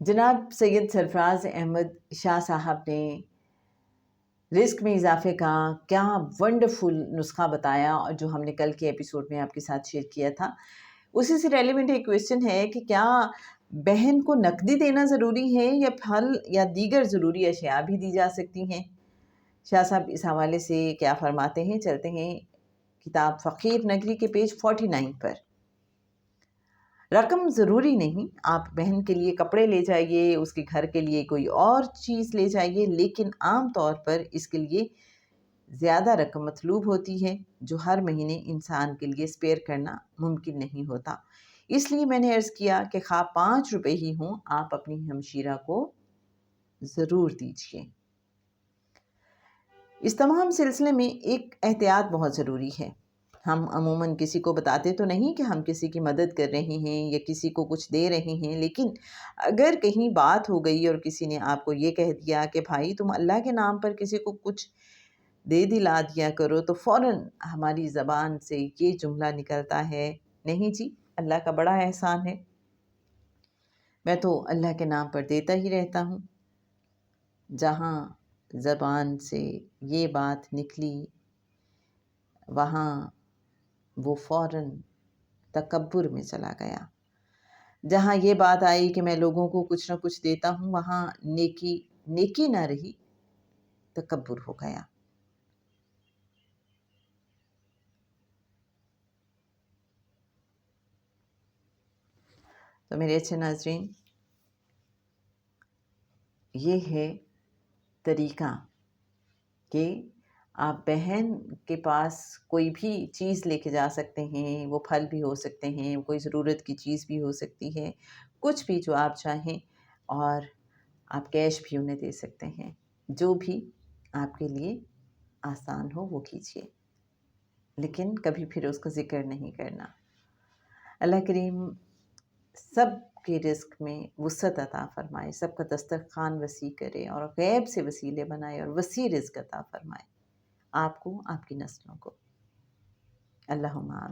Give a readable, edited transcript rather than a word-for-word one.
جناب سید سرفراز احمد شاہ صاحب نے رزق میں اضافے کا کیا ونڈرفل نسخہ بتایا، اور جو ہم نے کل کے ایپیسوڈ میں آپ کے ساتھ شیئر کیا تھا، اسی سے ریلیونٹ ایک کویسچن ہے کہ کیا بہن کو نقدی دینا ضروری ہے یا پھل یا دیگر ضروری اشیاء بھی دی جا سکتی ہیں؟ شاہ صاحب اس حوالے سے کیا فرماتے ہیں، چلتے ہیں کتاب فقیر نگری کے پیج 49 پر۔ رقم ضروری نہیں، آپ بہن کے لیے کپڑے لے جائیے، اس کے گھر کے لیے کوئی اور چیز لے جائیے، لیکن عام طور پر اس کے لیے زیادہ رقم مطلوب ہوتی ہے جو ہر مہینے انسان کے لیے اسپیئر کرنا ممکن نہیں ہوتا۔ اس لیے میں نے عرض کیا کہ خواہ 5 روپے ہی ہوں، آپ اپنی ہمشیرہ کو ضرور دیجیے۔ اس تمام سلسلے میں ایک احتیاط بہت ضروری ہے۔ ہم عموماً کسی کو بتاتے تو نہیں کہ ہم کسی کی مدد کر رہے ہیں یا کسی کو کچھ دے رہے ہیں، لیکن اگر کہیں بات ہو گئی اور کسی نے آپ کو یہ کہہ دیا کہ بھائی تم اللہ کے نام پر کسی کو کچھ دے دلا دیا کرو، تو فوراً ہماری زبان سے یہ جملہ نکلتا ہے، نہیں جی، اللہ کا بڑا احسان ہے، میں تو اللہ کے نام پر دیتا ہی رہتا ہوں۔ جہاں زبان سے یہ بات نکلی وہاں وہ فوراً تکبر میں چلا گیا۔ جہاں یہ بات آئی کہ میں لوگوں کو کچھ نہ کچھ دیتا ہوں، وہاں نیکی نہ رہی، تکبر ہو گیا۔ تو میرے اچھے ناظرین، یہ ہے طریقہ کہ آپ بہن کے پاس کوئی بھی چیز لے کے جا سکتے ہیں، وہ پھل بھی ہو سکتے ہیں، کوئی ضرورت کی چیز بھی ہو سکتی ہے، کچھ بھی جو آپ چاہیں، اور آپ کیش بھی انہیں دے سکتے ہیں، جو بھی آپ کے لیے آسان ہو وہ کیجیے، لیکن کبھی پھر اس کا ذکر نہیں کرنا۔ اللہ کریم سب کے رزق میں وسعت عطا فرمائے، سب کا دسترخوان وسیع کرے اور غیب سے وسیلے بنائے اور وسیع رزق عطا فرمائے آپ کو، آپ کی نسلوں کو۔ اللہم آمین۔